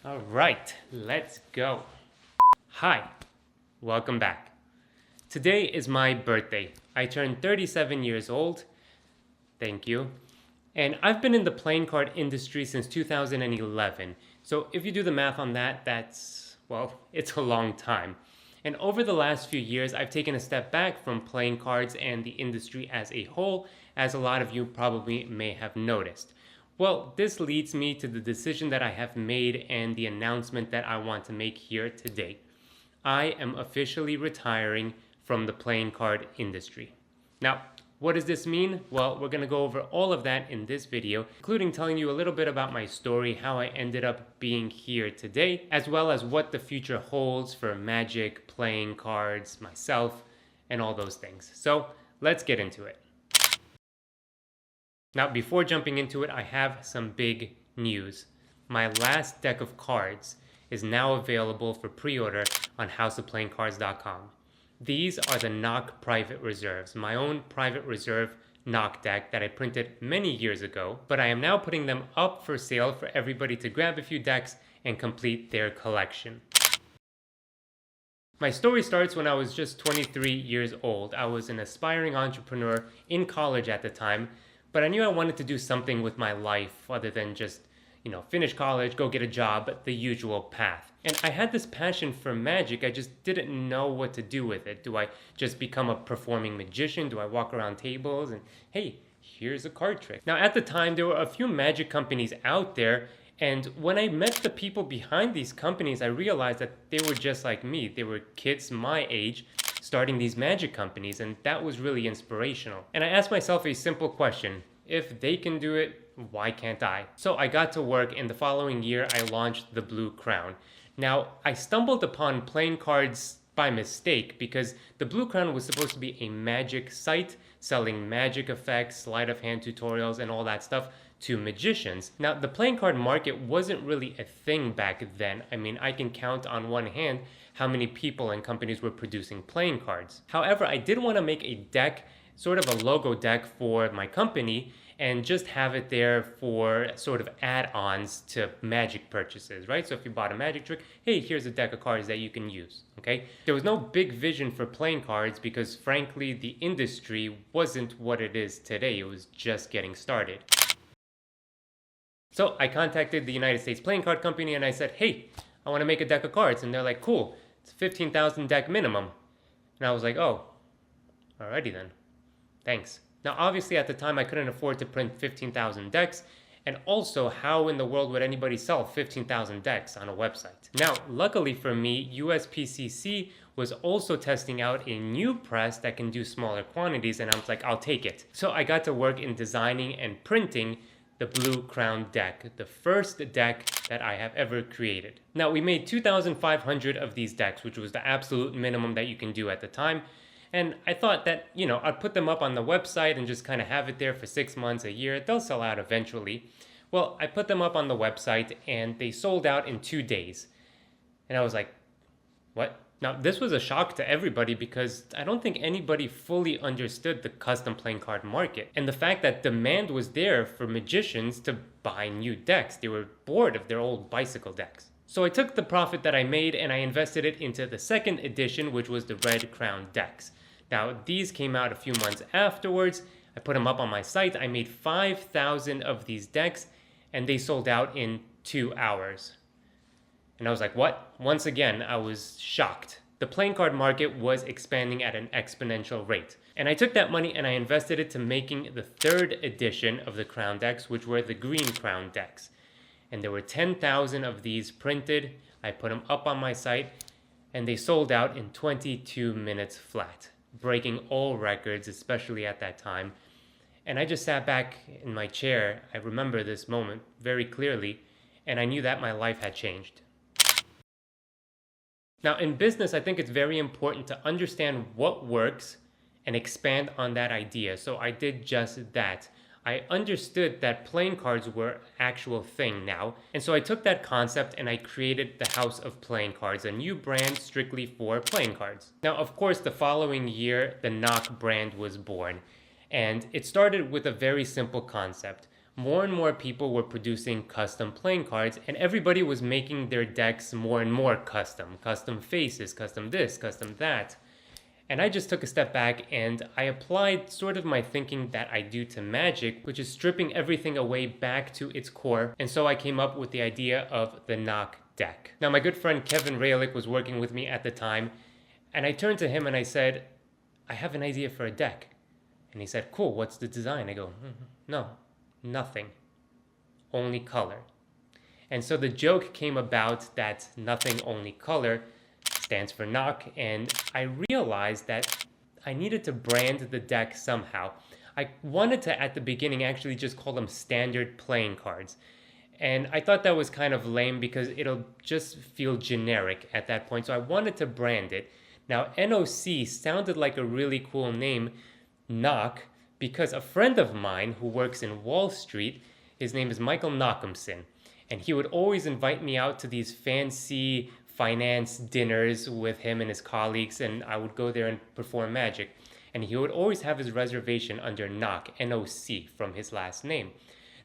All right, let's go. Hi, welcome back. Today is my birthday. I turned 37 years old. Thank you. And I've been in the playing card industry since 2011. So if you do the math on that, it's a long time. And over the last few years, I've taken a step back from playing cards and the industry as a whole, as a lot of you probably may have noticed. Well, this leads me to the decision that I have made and the announcement that I want to make here today. I am officially retiring from the playing card industry. Now, what does this mean? Well, we're going to go over all of that in this video, including telling you a little bit about my story, how I ended up being here today, as well as what the future holds for Magic, playing cards, myself, and all those things. So let's get into it. Now, before jumping into it, I have some big news. My last deck of cards is now available for pre-order on houseofplayingcards.com. These are the Knock Private Reserves, my own private reserve Knock deck that I printed many years ago, but I am now putting them up for sale for everybody to grab a few decks and complete their collection. My story starts when I was just 23 years old. I was an aspiring entrepreneur in college at the time, but I knew I wanted to do something with my life other than just, finish college, go get a job, the usual path. And I had this passion for magic, I just didn't know what to do with it. Do I just become a performing magician? Do I walk around tables and, hey, here's a card trick? Now, at the time, there were a few magic companies out there, and when I met the people behind these companies, I realized that they were just like me. They were kids my age starting these magic companies, and that was really inspirational. And I asked myself a simple question: if they can do it, why can't I? So I got to work, and the following year I launched the Blue Crown. Now, I stumbled upon playing cards by mistake because the Blue Crown was supposed to be a magic site selling magic effects, sleight of hand tutorials, and all that stuff to magicians. Now, the playing card market wasn't really a thing back then. I mean, I can count on one hand how many people and companies were producing playing cards. However, I did want to make a deck, sort of a logo deck for my company, and just have it there for sort of add-ons to magic purchases, right? So if you bought a magic trick, hey, here's a deck of cards that you can use, okay? There was no big vision for playing cards because frankly, the industry wasn't what it is today. It was just getting started. So I contacted the United States Playing Card Company and I said, hey, I want to make a deck of cards. And they're like, cool, it's 15,000 deck minimum. And I was like, oh, alrighty then, thanks. Now, obviously at the time I couldn't afford to print 15,000 decks, and also how in the world would anybody sell 15,000 decks on a website? Now, luckily for me, USPCC was also testing out a new press that can do smaller quantities, and I was like, I'll take it. So I got to work in designing and printing the Blue Crown deck, the first deck that I have ever created. Now, we made 2,500 of these decks, which was the absolute minimum that you can do at the time. And I thought that, I'd put them up on the website and just kind of have it there for 6 months, a year. They'll sell out eventually. Well, I put them up on the website and they sold out in 2 days. And I was like, what? Now, this was a shock to everybody because I don't think anybody fully understood the custom playing card market. And the fact that demand was there for magicians to buy new decks. They were bored of their old bicycle decks. So I took the profit that I made and I invested it into the second edition, which was the Red Crown decks. Now, these came out a few months afterwards. I put them up on my site. I made 5,000 of these decks and they sold out in 2 hours. And I was like, what? Once again, I was shocked. The playing card market was expanding at an exponential rate. And I took that money and I invested it to making the third edition of the Crown decks, which were the Green Crown decks. And there were 10,000 of these printed. I put them up on my site and they sold out in 22 minutes flat, breaking all records, especially at that time. And I just sat back in my chair. I remember this moment very clearly, and I knew that my life had changed. Now, in business, I think it's very important to understand what works and expand on that idea. So I did just that. I understood that playing cards were an actual thing now. And so I took that concept and I created the House of Playing Cards, a new brand strictly for playing cards. Now, of course, the following year, the Knock brand was born. And it started with a very simple concept. more and more people were producing custom playing cards, and everybody was making their decks more and more custom. Custom faces, custom this, custom that. And I just took a step back and I applied sort of my thinking that I do to Magic, which is stripping everything away back to its core. And so I came up with the idea of the knock deck. Now, my good friend Kevin Raylick was working with me at the time, and I turned to him and I said, I have an idea for a deck. And he said, cool, what's the design? I go, no, nothing, only color. And so the joke came about that nothing, only color stands for knock, and I realized that I needed to brand the deck somehow. I wanted to, at the beginning, actually just call them standard playing cards. And I thought that was kind of lame because it'll just feel generic at that point, so I wanted to brand it. Now, NOC sounded like a really cool name, knock, because a friend of mine who works in Wall Street, his name is Michael Knockamson, and he would always invite me out to these fancy finance dinners with him and his colleagues, and I would go there and perform magic. And he would always have his reservation under knock, N-O-C, from his last name.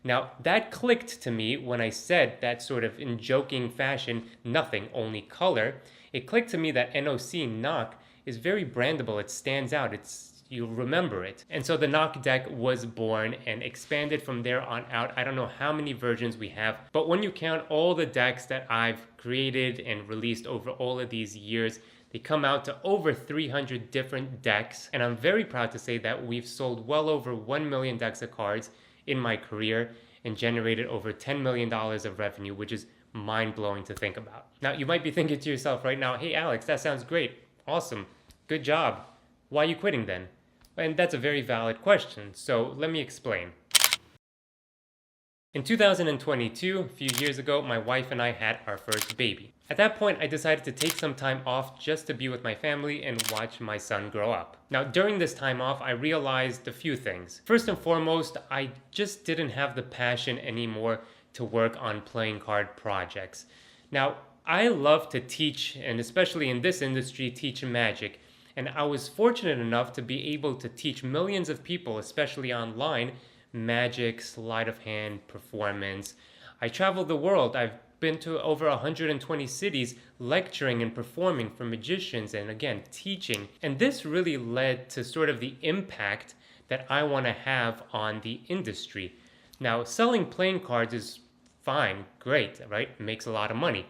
Now, that clicked to me when I said that sort of in joking fashion, nothing, only color. It clicked to me that NOC, knock, is very brandable. It stands out. You'll remember it. And so the knock deck was born and expanded from there on out. I don't know how many versions we have, but when you count all the decks that I've created and released over all of these years, they come out to over 300 different decks. And I'm very proud to say that we've sold well over 1 million decks of cards in my career and generated over $10 million of revenue, which is mind-blowing to think about. Now, you might be thinking to yourself right now, hey Alex, that sounds great. Awesome. Good job. Why are you quitting then? And that's a very valid question, so let me explain. In 2022, a few years ago, my wife and I had our first baby. At that point, I decided to take some time off just to be with my family and watch my son grow up. Now, during this time off, I realized a few things. First and foremost, I just didn't have the passion anymore to work on playing card projects. Now, I love to teach, and especially in this industry, teach magic. And I was fortunate enough to be able to teach millions of people, especially online, magic, sleight of hand, performance. I traveled the world. I've been to over 120 cities lecturing and performing for magicians and again, teaching. And this really led to sort of the impact that I want to have on the industry. Now, selling playing cards is fine, great, right? It makes a lot of money.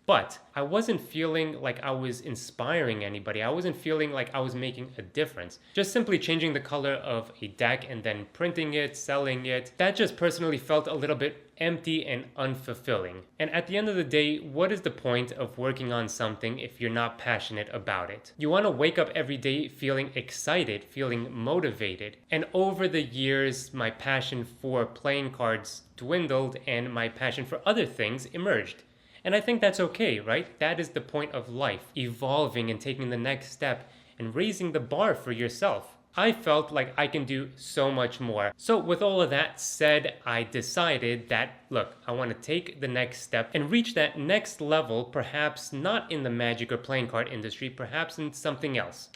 But I wasn't feeling like I was inspiring anybody. I wasn't feeling like I was making a difference. Just simply changing the color of a deck and then printing it, selling it, that just personally felt a little bit empty and unfulfilling. And at the end of the day, what is the point of working on something if you're not passionate about it? You want to wake up every day feeling excited, feeling motivated. And over the years, my passion for playing cards dwindled and my passion for other things emerged. And I think that's okay, right? That is the point of life, evolving and taking the next step and raising the bar for yourself. I felt like I can do so much more. So with all of that said, I decided that, look, I want to take the next step and reach that next level, perhaps not in the magic or playing card industry, perhaps in something else.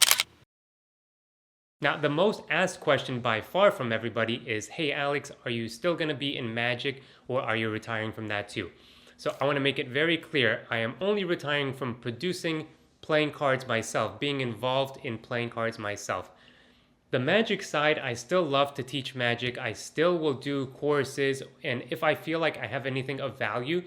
Now, the most asked question by far from everybody is, hey Alex, are you still going to be in magic or are you retiring from that too? So I want to make it very clear, I am only retiring from producing playing cards myself, being involved in playing cards myself. The magic side, I still love to teach magic. I still will do courses, and if I feel like I have anything of value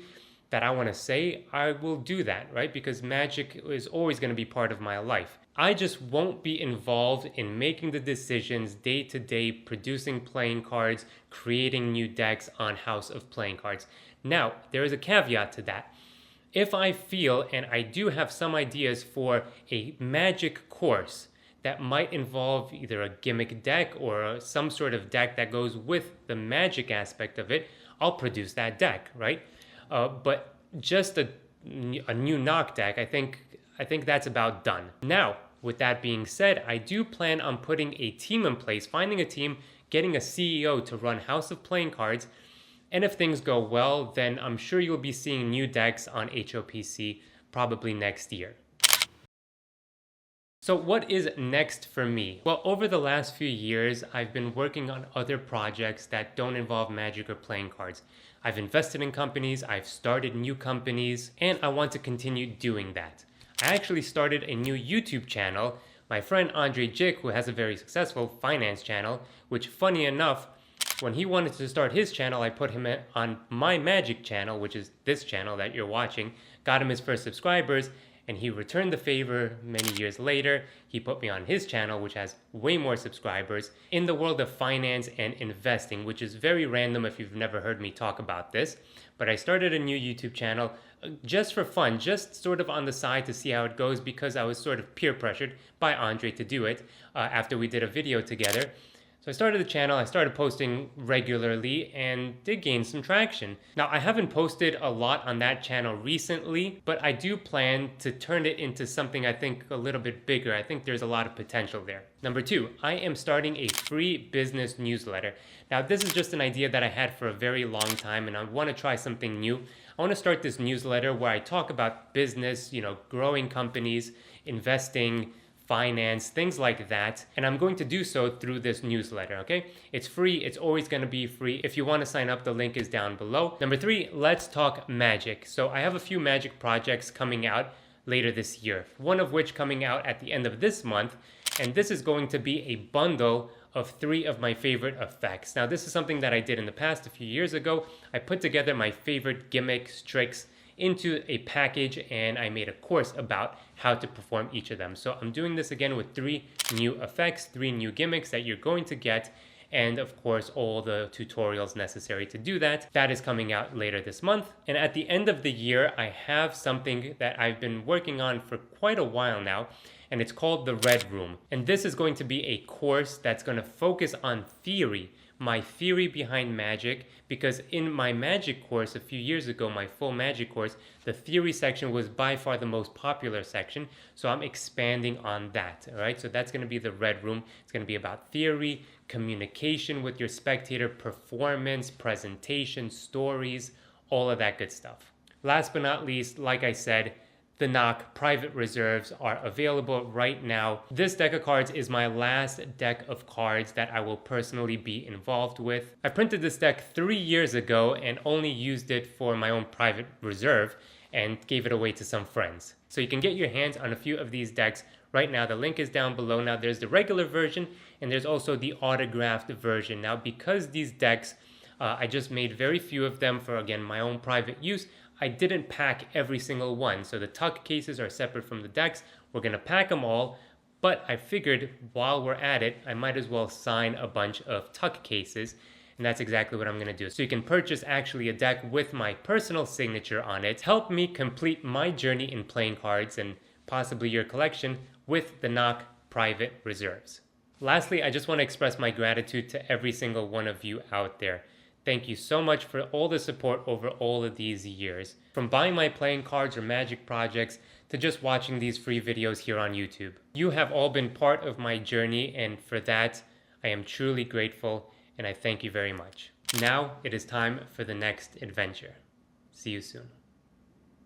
that I want to say, I will do that, right? Because magic is always going to be part of my life. I just won't be involved in making the decisions day to day, producing playing cards, creating new decks on House of Playing Cards. Now, there is a caveat to that. If I feel, and I do have some ideas for a magic course that might involve either a gimmick deck or some sort of deck that goes with the magic aspect of it, I'll produce that deck, right? But just a new knock deck, I think that's about done. Now, with that being said, I do plan on putting a team in place, finding a team, getting a CEO to run House of Playing Cards. And if things go well, then I'm sure you'll be seeing new decks on HOPC probably next year. So what is next for me? Well, over the last few years, I've been working on other projects that don't involve magic or playing cards. I've invested in companies, I've started new companies, and I want to continue doing that. I actually started a new YouTube channel. My friend Andre Jick, who has a very successful finance channel, which funny enough, when he wanted to start his channel, I put him on my magic channel, which is this channel that you're watching, got him his first subscribers, and he returned the favor many years later. He put me on his channel, which has way more subscribers, in the world of finance and investing, which is very random if you've never heard me talk about this. But I started a new YouTube channel just for fun, just sort of on the side to see how it goes, because I was sort of peer pressured by Andre to do it after we did a video together. So I started the channel, I started posting regularly, and did gain some traction. Now, I haven't posted a lot on that channel recently, but I do plan to turn it into something I think a little bit bigger. I think there's a lot of potential there. Number 2, I am starting a free business newsletter. Now, this is just an idea that I had for a very long time, and I want to try something new. I want to start this newsletter where I talk about business, growing companies, investing, finance, things like that. And I'm going to do so through this newsletter, okay? It's free. It's always going to be free. If you want to sign up, the link is down below. Number 3, let's talk magic. So I have a few magic projects coming out later this year, one of which coming out at the end of this month. And this is going to be a bundle of 3 of my favorite effects. Now, this is something that I did in the past a few years ago. I put together my favorite gimmicks, tricks, into a package, and I made a course about how to perform each of them. So I'm doing this again with 3 new effects, 3 new gimmicks that you're going to get, and of course all the tutorials necessary to do that. That is coming out later this month. And at the end of the year, I have something that I've been working on for quite a while now, and it's called the Red Room. And this is going to be a course that's going to focus on theory, my theory behind magic, because in my magic course a few years ago, my full magic course, the theory section was by far the most popular section. So I'm expanding on that, all right? So that's going to be the Red Room. It's going to be about theory, communication with your spectator, performance, presentation, stories, all of that good stuff. Last but not least, like I said, the Knock private reserves are available right now. This deck of cards is my last deck of cards that I will personally be involved with. I printed this deck 3 years ago and only used it for my own private reserve and gave it away to some friends. So you can get your hands on a few of these decks right now. The link is down below. Now there's the regular version and there's also the autographed version. Now because these decks, I just made very few of them for, again, my own private use, I didn't pack every single one. So the tuck cases are separate from the decks. We're going to pack them all. But I figured while we're at it, I might as well sign a bunch of tuck cases. And that's exactly what I'm going to do. So you can purchase actually a deck with my personal signature on it. Help me complete my journey in playing cards and possibly your collection with the Knock private reserves. Lastly, I just want to express my gratitude to every single one of you out there. Thank you so much for all the support over all of these years. From buying my playing cards or magic projects to just watching these free videos here on YouTube. You have all been part of my journey, and for that, I am truly grateful, and I thank you very much. Now it is time for the next adventure. See you soon.